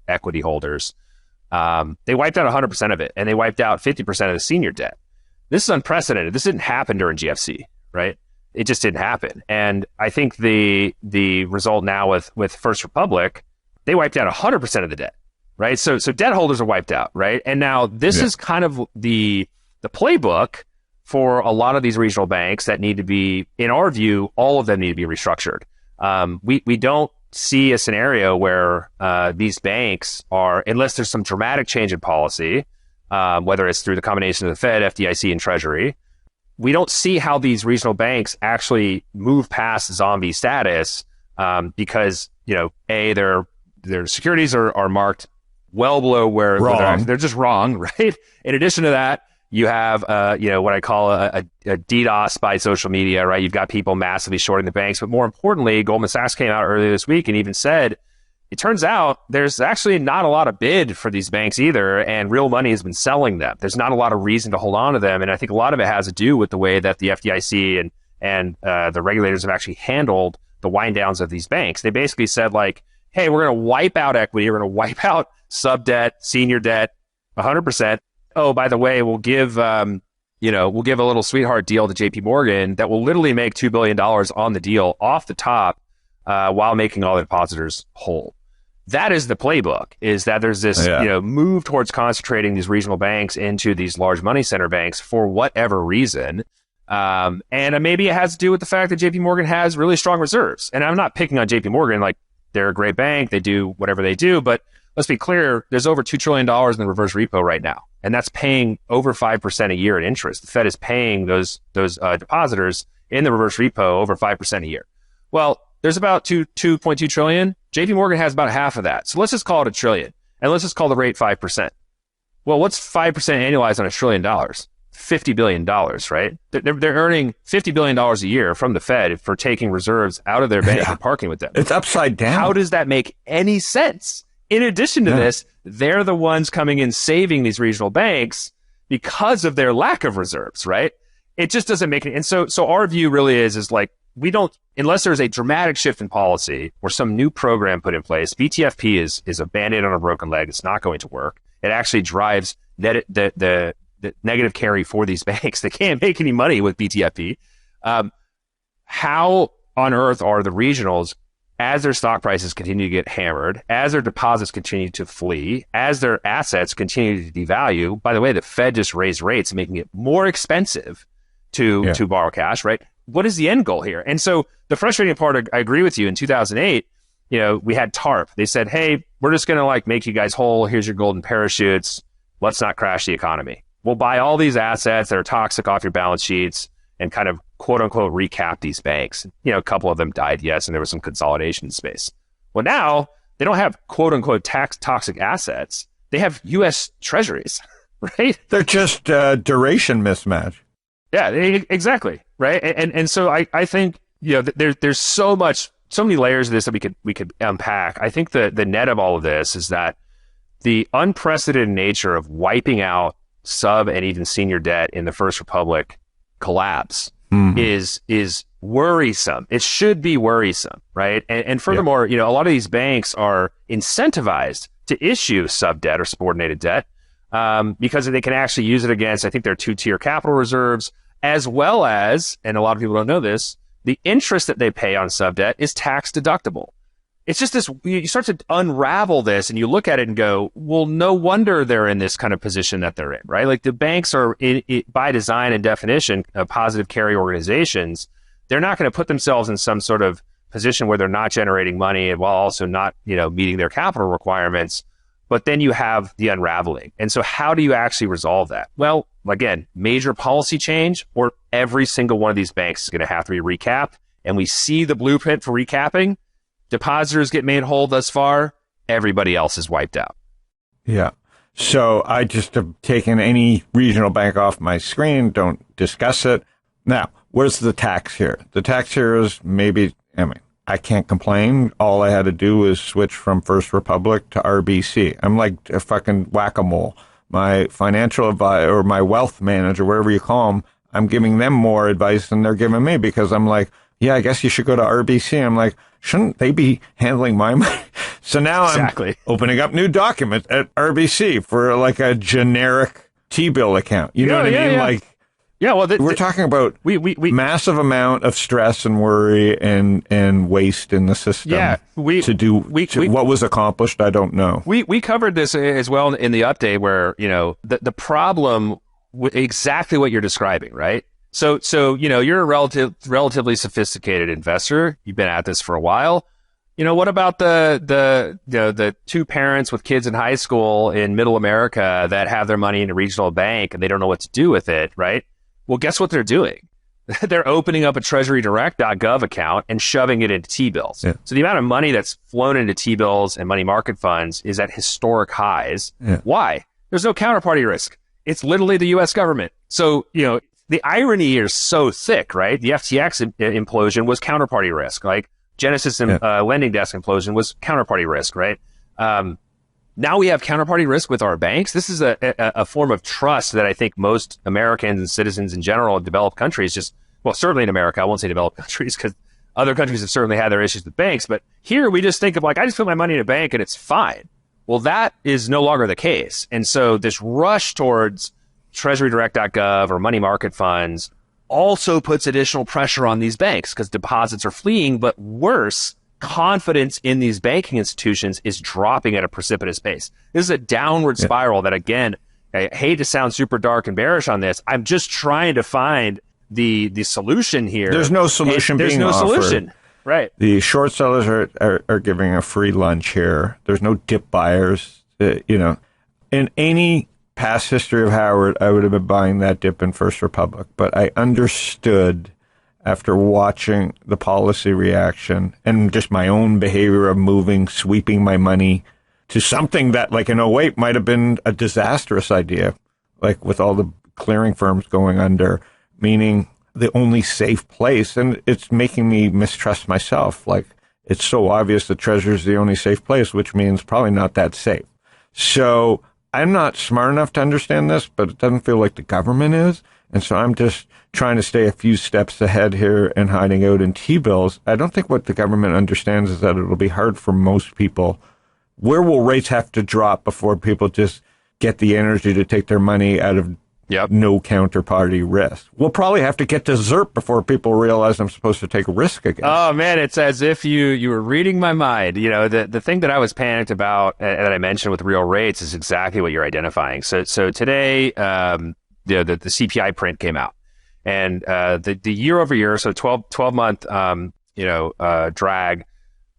equity holders. They wiped out 100% of it, and they wiped out 50% of the senior debt. This is unprecedented. This didn't happen during GFC, right? It just didn't happen. And I think the result now with First Republic, they wiped out 100% of the debt, right? So debt holders are wiped out, right? And now this is kind of the playbook for a lot of these regional banks that need to be, in our view, all of them need to be restructured. We don't see a scenario where these banks are, unless there's some dramatic change in policy, whether it's through the combination of the Fed, FDIC, and Treasury, we don't see how these regional banks actually move past zombie status because, their securities are marked well below where they're just wrong, right? In addition to that, you have, what I call a DDoS by social media, right? You've got people massively shorting the banks. But more importantly, Goldman Sachs came out earlier this week and even said, it turns out there's actually not a lot of bid for these banks either, and real money has been selling them. There's not a lot of reason to hold on to them. And I think a lot of it has to do with the way that the FDIC and the regulators have actually handled the wind downs of these banks. They basically said, like, hey, we're going to wipe out equity. We're going to wipe out sub-debt, senior debt, 100%. Oh, by the way, we'll give a little sweetheart deal to JP Morgan that will literally make $2 billion on the deal off the top while making all the depositors whole. That is the playbook, is that there's this move towards concentrating these regional banks into these large money center banks for whatever reason. And maybe it has to do with the fact that JP Morgan has really strong reserves. And I'm not picking on JP Morgan, like they're a great bank, they do whatever they do, but let's be clear, there's over $2 trillion in the reverse repo right now. And that's paying over 5% a year in interest. The Fed is paying those depositors in the reverse repo over 5% a year. Well, there's about 2.2 trillion. JP Morgan has about half of that. So let's just call it $1 trillion. And let's just call the rate 5%. Well, what's 5% annualized on $1 trillion? $50 billion, right? They're earning $50 billion a year from the Fed for taking reserves out of their bank and parking with them. It's upside down. How does that make any sense? In addition to this, they're the ones coming in saving these regional banks because of their lack of reserves, right? It just doesn't make any. And so our view really is like, we don't, unless there's a dramatic shift in policy or some new program put in place. BTFP is a Band-Aid on a broken leg. It's not going to work. It actually drives the negative carry for these banks. They can't make any money with BTFP. How on earth are the regionals, as their stock prices continue to get hammered, as their deposits continue to flee, as their assets continue to devalue? By the way, the Fed just raised rates, making it more expensive to borrow cash, right? What is the end goal here? And so the frustrating part, I agree with you, in 2008, we had TARP. They said, hey, we're just going to make you guys whole. Here's your golden parachutes. Let's not crash the economy. We'll buy all these assets that are toxic off your balance sheets and kind of quote unquote recap these banks. A couple of them died, yes, and there was some consolidation in space. Well, now they don't have quote unquote toxic assets. They have U.S. treasuries, right? They're just duration mismatch. Yeah, exactly, right. And so I think there's so many layers of this that we could unpack. I think the net of all of this is that the unprecedented nature of wiping out sub and even senior debt in the First Republic collapse is worrisome. It should be worrisome, right? And furthermore, a lot of these banks are incentivized to issue sub debt or subordinated debt because they can actually use it against, I think, their two-tier capital reserves, as well as, and a lot of people don't know this, the interest that they pay on sub debt is tax deductible. It's just this, you start to unravel this and you look at it and go, well, no wonder they're in this kind of position that they're in, right? Like the banks are, by design and definition, positive carry organizations. They're not going to put themselves in some sort of position where they're not generating money while also not, meeting their capital requirements. But then you have the unraveling. And so how do you actually resolve that? Well, again, major policy change, or every single one of these banks is going to have to be recapped. And we see the blueprint for recapping. Depositors get made whole thus far. Everybody else is wiped out. Yeah. So I just have taken any regional bank off my screen, don't discuss it. Now, where's the tax here? The tax here is maybe, I can't complain. All I had to do was switch from First Republic to RBC. I'm like a fucking whack-a-mole. My financial advisor or my wealth manager, whatever you call them, I'm giving them more advice than they're giving me because I'm like, yeah, I guess you should go to RBC. I'm like, shouldn't they be handling my money? So now Exactly. I'm opening up new documents at RBC for like a generic T-bill account. You know what I mean? Yeah. Like, yeah, well, we're talking about we massive amount of stress and worry and waste in the system. Yeah, what was accomplished, I don't know. We covered this as well in the update where, the problem with exactly what you're describing, right? So you're a relatively sophisticated investor. You've been at this for a while. What about the two parents with kids in high school in middle America that have their money in a regional bank and they don't know what to do with it, right? Well, guess what they're doing? They're opening up a treasurydirect.gov account and shoving it into T-bills. Yeah. So the amount of money that's flown into T-bills and money market funds is at historic highs. Yeah. Why? There's no counterparty risk. It's literally the U.S. government. So, the irony here is so thick, right? The FTX implosion was counterparty risk. Like Genesis lending desk implosion was counterparty risk, right? Now we have counterparty risk with our banks. This is a form of trust that I think most Americans and citizens in general in developed countries certainly in America, I won't say developed countries because other countries have certainly had their issues with banks. But here we just think of I just put my money in a bank and it's fine. Well, that is no longer the case. And so this rush towards treasurydirect.gov or money market funds also puts additional pressure on these banks because deposits are fleeing, but worse, confidence in these banking institutions is dropping at a precipitous pace. This is a downward spiral that, again, I hate to sound super dark and bearish on this. I'm just trying to find the solution here. There's no solution being offered. Solution. Right. The short sellers are giving a free lunch here. There's no dip buyers. In any past history of Howard, I would have been buying that dip in First Republic. But I understood after watching the policy reaction and just my own behavior of sweeping my money to something that, like in '08, might have been a disastrous idea, like with all the clearing firms going under, meaning the only safe place. And it's making me mistrust myself. Like, it's so obvious that Treasury's the only safe place, which means probably not that safe. So I'm not smart enough to understand this, but it doesn't feel like the government is. And so I'm just trying to stay a few steps ahead here and hiding out in T-bills. I don't think what the government understands is that it'll be hard for most people. Where will rates have to drop before people just get the energy to take their money out of no counterparty risk? We'll probably have to get to ZERP before people realize I'm supposed to take a risk again. Oh, man, it's as if you were reading my mind. The thing that I was panicked about that I mentioned with real rates is exactly what you're identifying. So today, the CPI print came out. And the year over year, so 12-month drag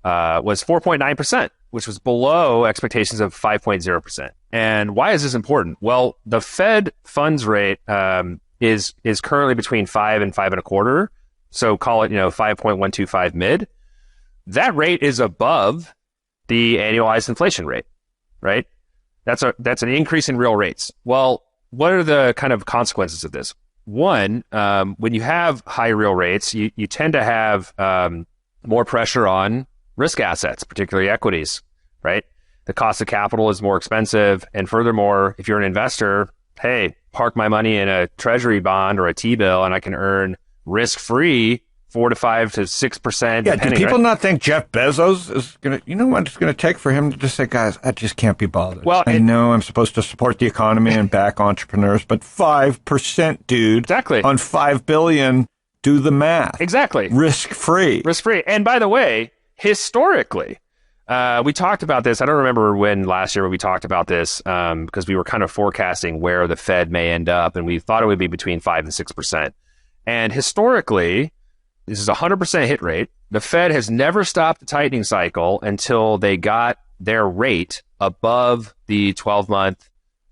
was 4.9%, which was below expectations of 5.0%. And why is this important? Well, the Fed funds rate is currently between 5 and 5.25. So call it 5.125 mid. That rate is above the annualized inflation rate, right? That's an increase in real rates. Well, what are the kind of consequences of this? One, when you have high real rates, you tend to have more pressure on risk assets, particularly equities, right? The cost of capital is more expensive. And furthermore, if you're an investor, hey, park my money in a treasury bond or a T-bill and I can earn risk-free 4 to 5 to 6%. Yeah, do people not think Jeff Bezos is going to, what it's going to take for him to just say, guys, I just can't be bothered. Well, I know I'm supposed to support the economy and back entrepreneurs, but 5%, dude. Exactly. On $5 billion, do the math. Exactly. Risk-free. Risk-free. And by the way, historically, we talked about this. I don't remember when last year we talked about this because we were kind of forecasting where the Fed may end up, and we thought it would be between 5 and 6%. And historically, this is a 100% hit rate. The Fed has never stopped the tightening cycle until they got their rate above the 12-month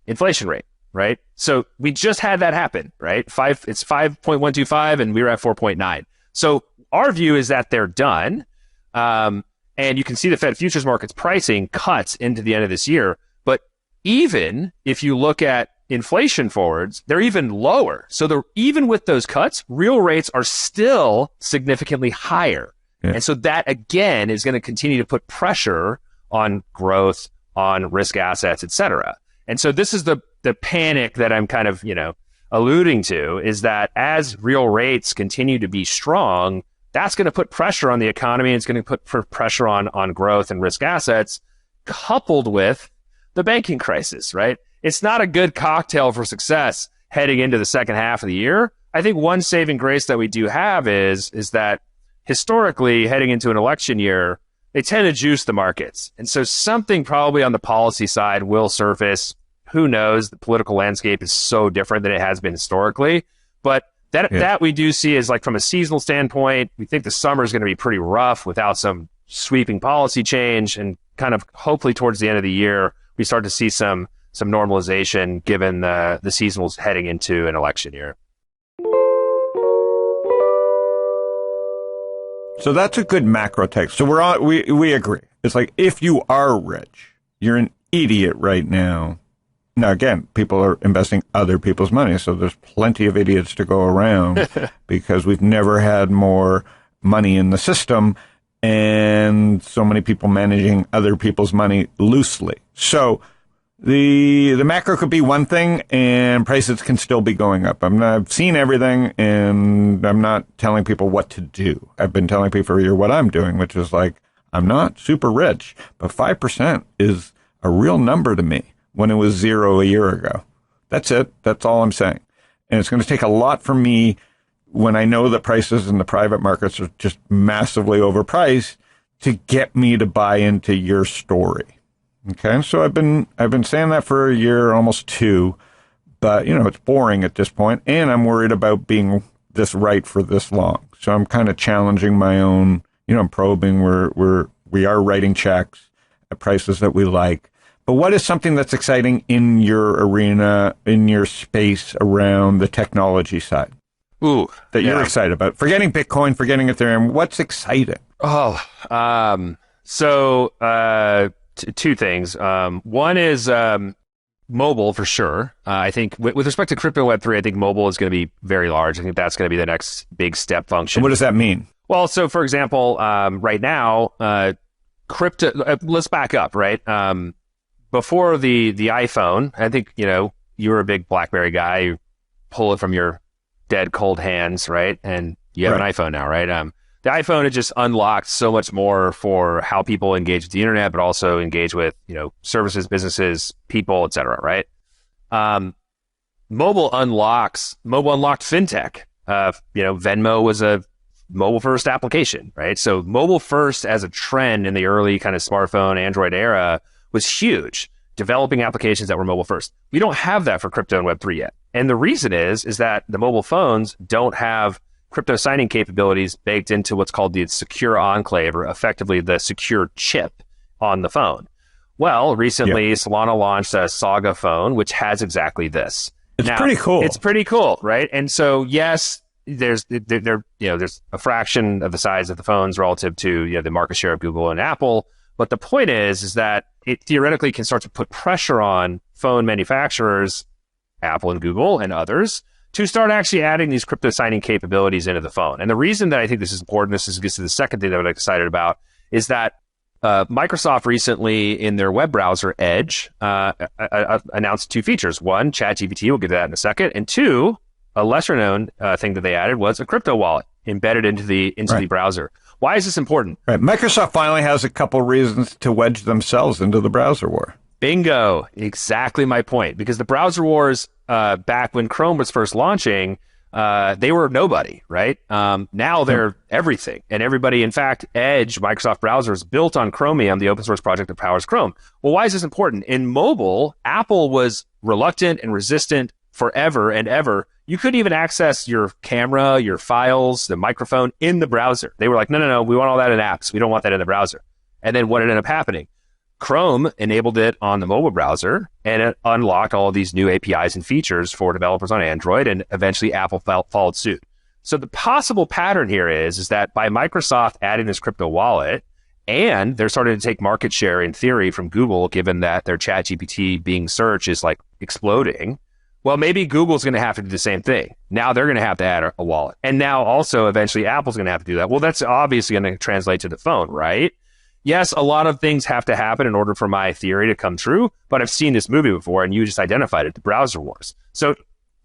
inflation rate, right? So we just had that happen, right? It's 5.125 and we were at 4.9. So our view is that they're done. And you can see the Fed futures markets pricing cuts into the end of this year. But even if you look at inflation forwards, they're even lower. So even with those cuts, real rates are still significantly higher. Yeah. And so that, again, is going to continue to put pressure on growth, on risk assets, et cetera. And so this is the panic that I'm kind of, alluding to, is that as real rates continue to be strong, that's going to put pressure on the economy. It's going to put pressure on growth and risk assets, coupled with the banking crisis, right? It's not a good cocktail for success heading into the second half of the year. I think one saving grace that we do have is that historically, heading into an election year, they tend to juice the markets. And so something probably on the policy side will surface. Who knows? The political landscape is so different than it has been historically. But that we do see is, like, from a seasonal standpoint, we think the summer is going to be pretty rough without some sweeping policy change, and kind of hopefully towards the end of the year, we start to see some normalization given the seasonals heading into an election year. So that's a good macro text. So we agree. It's like, if you are rich, you're an idiot right now. Now, again, people are investing other people's money, so there's plenty of idiots to go around because we've never had more money in the system and so many people managing other people's money loosely. So the macro could be one thing, and prices can still be going up. I've seen everything, and I'm not telling people what to do. I've been telling people for a year what I'm doing, which is like, I'm not super rich, but 5% is a real number to me when it was 0 a year ago. That's it. That's all I'm saying. And it's going to take a lot for me, when I know that prices in the private markets are just massively overpriced, to get me to buy into your story. Okay, so I've been saying that for a year, almost 2, but it's boring at this point, and I'm worried about being this right for this long. So I'm kind of challenging my own. I'm probing. We are writing checks at prices that we like. But what is something that's exciting in your arena, in your space around the technology side? That you're excited about? Forgetting Bitcoin, forgetting Ethereum. What's exciting? Two things. One is mobile, for sure. I think with respect to crypto Web3, I think mobile is going to be very large. I think that's going to be the next big step function. And what does that mean? Well, so for example, right now, crypto. Let's back up, right? Before the iPhone, I think you were a big BlackBerry guy. You pull it from your dead cold hands, right? And you have an iPhone now, right? The iPhone had just unlocked so much more for how people engage with the internet, but also engage with, services, businesses, people, et cetera, right? Mobile unlocked fintech. Venmo was a mobile first application, right? So mobile first as a trend in the early kind of smartphone, Android era was huge, developing applications that were mobile first. We don't have that for crypto and Web3 yet. And the reason is that the mobile phones don't have crypto signing capabilities baked into what's called the secure enclave, or effectively the secure chip on the phone. Well, recently Solana launched a Saga phone, which has exactly this. It's pretty cool. It's pretty cool, right? And so, yes, there's a fraction of the size of the phones relative to the market share of Google and Apple. But the point is that it theoretically can start to put pressure on phone manufacturers, Apple and Google and others, to start actually adding these crypto signing capabilities into the phone. And the reason that I think this is important, gets to the second thing that I'm excited about, is that Microsoft recently, in their web browser Edge, announced 2 features. One, ChatGPT, we'll get to that in a second. And 2, a lesser known thing that they added was a crypto wallet embedded into the browser. Why is this important? Right. Microsoft finally has a couple reasons to wedge themselves into the browser war. Bingo. Exactly my point. Because the browser wars, back when Chrome was first launching, they were nobody, right? Now they're everything. And everybody, in fact, Edge, Microsoft browser, is built on Chromium, the open source project that powers Chrome. Well, why is this important? In mobile, Apple was reluctant and resistant forever and ever. You couldn't even access your camera, your files, the microphone in the browser. They were like, no, we want all that in apps. We don't want that in the browser. And then what ended up happening? Chrome enabled it on the mobile browser, and it unlocked all of these new APIs and features for developers on Android, and eventually Apple followed suit. So the possible pattern here is that by Microsoft adding this crypto wallet, and they're starting to take market share in theory from Google, given that their ChatGPT Bing search is like exploding. Well, maybe Google's going to have to do the same thing. Now they're going to have to add a wallet. And now also eventually Apple's going to have to do that. Well, that's obviously going to translate to the phone, right? Yes, a lot of things have to happen in order for my theory to come true, but I've seen this movie before, and you just identified it, the browser wars. So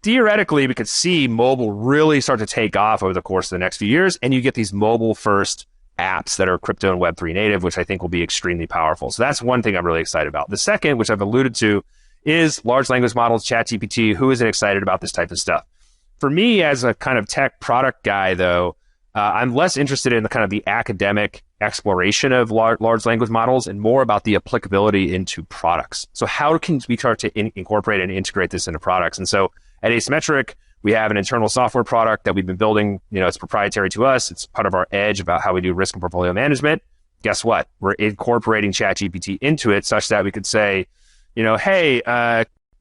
theoretically, we could see mobile really start to take off over the course of the next few years, and you get these mobile-first apps that are crypto and Web3 native, which I think will be extremely powerful. So that's one thing I'm really excited about. The second, which I've alluded to, is large language models, ChatGPT. Who isn't excited about this type of stuff? For me, as a kind of tech product guy, though, I'm less interested in the kind of the academic exploration of large language models and more about the applicability into products. So how can we start to incorporate and integrate this into products? And so at Asymmetric, we have an internal software product that we've been building. You know, it's proprietary to us. It's part of our edge about how we do risk and portfolio management. Guess what? We're incorporating ChatGPT into it such that we could say, you know, hey,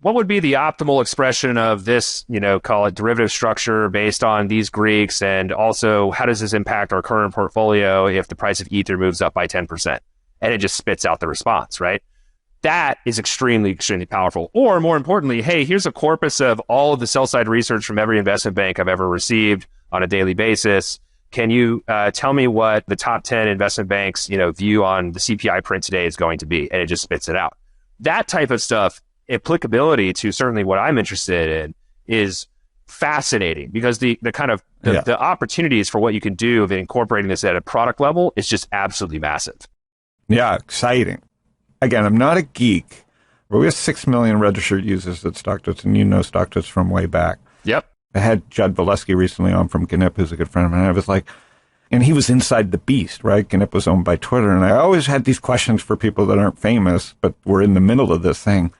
what would be the optimal expression of this, you know, call it derivative structure based on these Greeks? And also, how does this impact our current portfolio if the price of Ether moves up by 10%? And it just spits out the response, right? That is extremely, extremely powerful. Or more importantly, hey, here's a corpus of all of the sell-side research from every investment bank I've ever received on a daily basis. Can you tell me what the top 10 investment banks, you know, view on the CPI print today is going to be? And it just spits it out. That type of stuff, applicability to certainly what I'm interested in, is fascinating because the kind of the opportunities for what you can do of incorporating this at a product level is just absolutely massive. Yeah, exciting. Again, I'm not a geek, but we have 6 million registered users at StockTwits, and you know StockTwits from way back. Yep. I had Judd Valesky recently on from Knut, who's a good friend of mine, and I was like, and he was inside the beast, right? Knut was owned by Twitter, and I always had these questions for people that aren't famous, but were in the middle of this thing.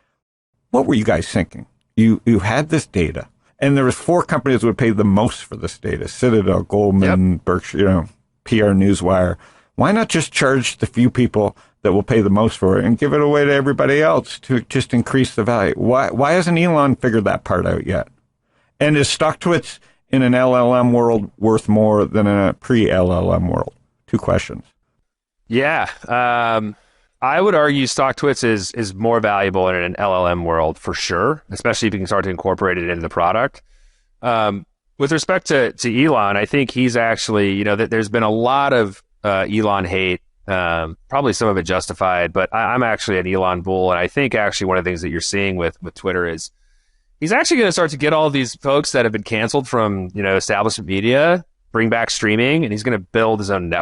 What were you guys thinking? You had this data, and there was 4 companies that would pay the most for this data: Citadel, Goldman, Berkshire, you know, PR Newswire. Why not just charge the few people that will pay the most for it and give it away to everybody else to just increase the value? Why hasn't Elon figured that part out yet? And is StockTwits in an LLM world worth more than in a pre-LLM world? 2 questions. Yeah. I would argue StockTwits is more valuable in an LLM world for sure, especially if you can start to incorporate it into the product. With respect to Elon, I think he's actually, you know, that there's been a lot of Elon hate, probably some of it justified, but I'm actually an Elon bull. And I think actually one of the things that you're seeing with Twitter is he's actually going to start to get all these folks that have been canceled from, you know, establishment media, bring back streaming, and he's going to build his own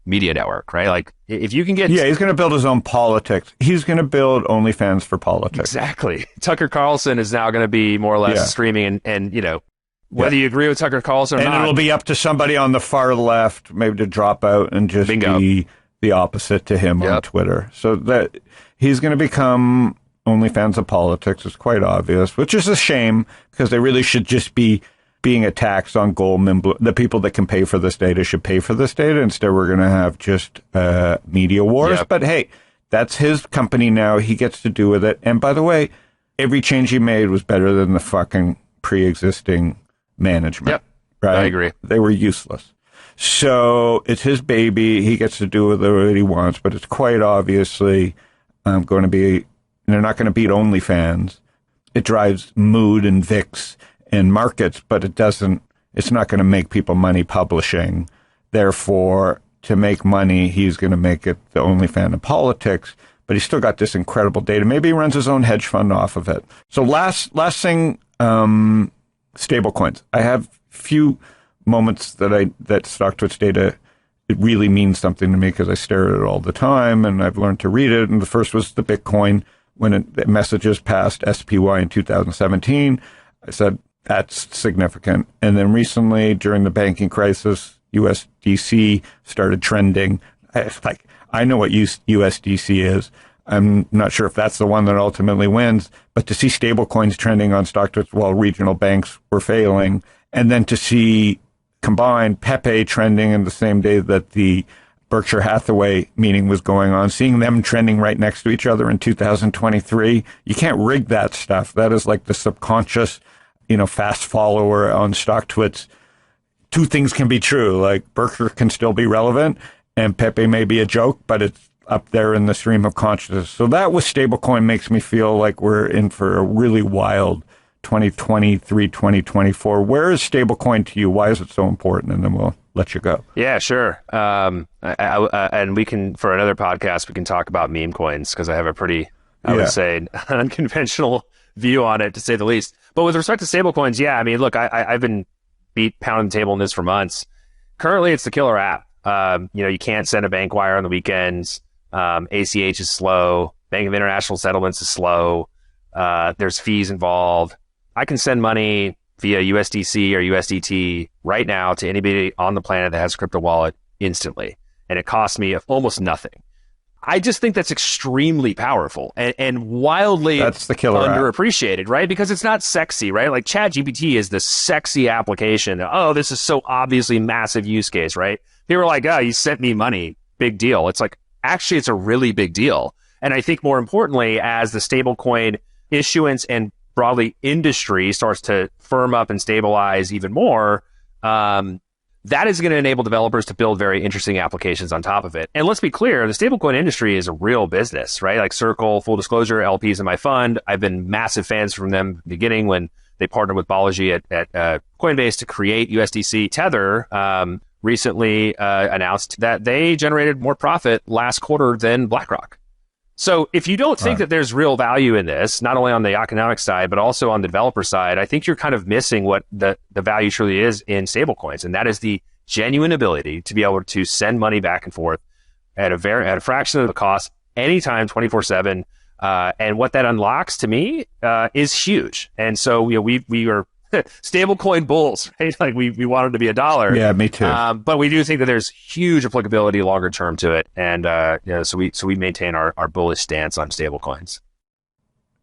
media network, right? Like if you can get... Yeah, he's going to build his own politics. He's going to build OnlyFans for politics. Exactly. Tucker Carlson is now going to be more or less streaming and you know, whether you agree with Tucker Carlson or not. And it'll be up to somebody on the far left maybe to drop out and just be the opposite to him on Twitter. So that he's going to become OnlyFans of politics is quite obvious, which is a shame because they really should just be being attacked on Goldman. The people that can pay for this data should pay for this data. Instead, we're going to have just media wars. Yep. But hey, that's his company now. He gets to do with it. And by the way, every change he made was better than the fucking pre-existing management. Yep. Right? I agree. They were useless. So it's his baby. He gets to do with it what he wants. But it's quite obviously going to be... They're not going to beat OnlyFans. It drives mood and VIX in markets, but it's not going to make people money publishing. Therefore, to make money, he's going to make it the OnlyFans of politics, but he's still got this incredible data. Maybe he runs his own hedge fund off of it. So last thing, stablecoins. I have few moments that StockTwits data, it really means something to me because I stare at it all the time and I've learned to read it. And the first was the Bitcoin. When the messages passed SPY in 2017, I said, that's significant. And then recently, during the banking crisis, USDC started trending. I know what USDC is. I'm not sure if that's the one that ultimately wins, but to see stablecoins trending on StockTwits while regional banks were failing, and then to see combined Pepe trending in the same day that the Berkshire Hathaway meeting was going on, seeing them trending right next to each other in 2023. You can't rig that stuff. That is like the subconscious, fast follower on StockTwits. Two things can be true. Like Berkshire can still be relevant and Pepe may be a joke, but it's up there in the stream of consciousness. So that with stablecoin makes me feel like we're in for a really wild 2023, 2024. Where is stablecoin to you? Why is it so important? And then we'll let you go. Yeah, sure. And we can, for another podcast, we can talk about meme coins because I have a pretty, I would say, unconventional view on it, to say the least. But with respect to stablecoins, yeah, I mean, look, I've been pounding the table on this for months. Currently, it's the killer app. You can't send a bank wire on the weekends. ACH is slow. Bank of International Settlements is slow. There's fees involved. I can send money via USDC or USDT right now to anybody on the planet that has a crypto wallet instantly. And it costs me almost nothing. I just think that's extremely powerful and wildly that's the killer underappreciated, app. Right? Because it's not sexy, right? Like ChatGPT is the sexy application. Oh, this is so obviously massive use case, right? People are like, oh, you sent me money. Big deal. It's like, actually, it's a really big deal. And I think more importantly, as the stablecoin issuance and broadly industry starts to firm up and stabilize even more, that is going to enable developers to build very interesting applications on top of it. And let's be clear, the stablecoin industry is a real business, right? Like Circle, full disclosure, LPs in my fund. I've been massive fans from them beginning when they partnered with Bullish at Coinbase to create USDC. Tether recently announced that they generated more profit last quarter than BlackRock. So if you don't think that there's real value in this, not only on the economic side, but also on the developer side, I think you're kind of missing what the value truly is in stablecoins. And that is the genuine ability to be able to send money back and forth at a fraction of the cost anytime, 24/7. And what that unlocks to me is huge. And so we are stablecoin bulls, right? Like we wanted to be $1. Yeah, me too. But we do think that there's huge applicability longer term to it, and so we maintain our bullish stance on stablecoins.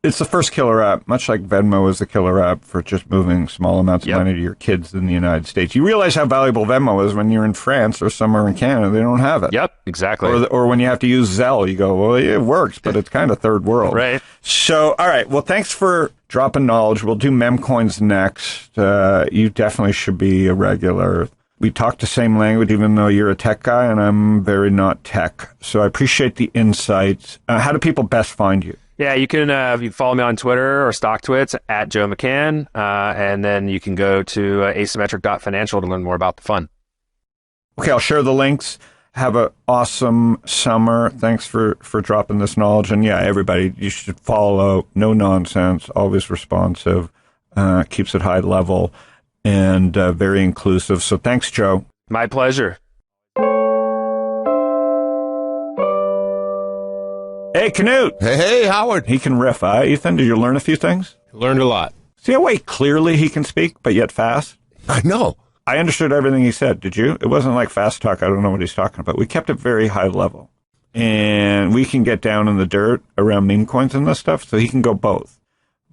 It's the first killer app, much like Venmo is the killer app for just moving small amounts of money to your kids in the United States. You realize how valuable Venmo is when you're in France or somewhere in Canada. They don't have it. Yep, exactly. Or when you have to use Zelle, you go, well, it works, but it's kind of third world. Right. So, all right. Well, thanks for dropping knowledge. We'll do memcoins next. You definitely should be a regular. We talk the same language, even though you're a tech guy, and I'm very not tech. So I appreciate the insights. How do people best find you? Yeah, you can follow me on Twitter or StockTwits at Joe McCann, and then you can go to asymmetric.financial to learn more about the fund. Okay, I'll share the links. Have an awesome summer. Thanks for dropping this knowledge. And yeah, everybody, you should follow. No nonsense, always responsive, keeps it high level, and very inclusive. So thanks, Joe. My pleasure. Hey, Knut. Hey, Howard. He can riff, Ethan? Did you learn a few things? Learned a lot. See how clearly he can speak, but yet fast? I know. I understood everything he said. Did you? It wasn't like fast talk. I don't know what he's talking about. We kept it very high level. And we can get down in the dirt around meme coins and this stuff, so he can go both.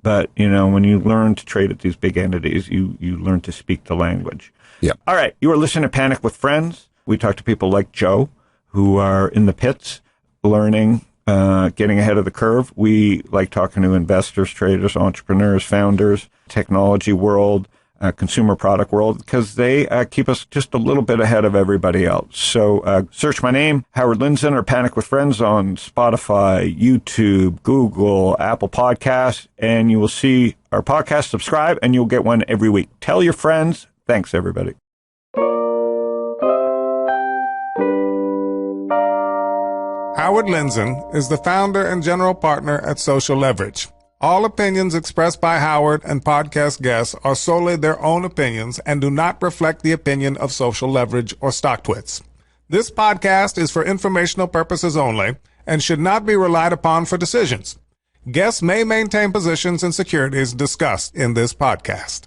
But, when you learn to trade at these big entities, you learn to speak the language. Yeah. All right. You are listening to Panic with Friends. We talk to people like Joe, who are in the pits, learning, getting ahead of the curve. We like talking to investors, traders, entrepreneurs, founders, technology world, consumer product world, because they keep us just a little bit ahead of everybody else. So search my name, Howard Lindzon, or Panic with Friends on Spotify, YouTube, Google, Apple Podcasts, and you will see our podcast. Subscribe, and you'll get one every week. Tell your friends. Thanks, everybody. Howard Lindzon is the founder and general partner at Social Leverage. All opinions expressed by Howard and podcast guests are solely their own opinions and do not reflect the opinion of Social Leverage or StockTwits. This podcast is for informational purposes only and should not be relied upon for decisions. Guests may maintain positions in securities discussed in this podcast.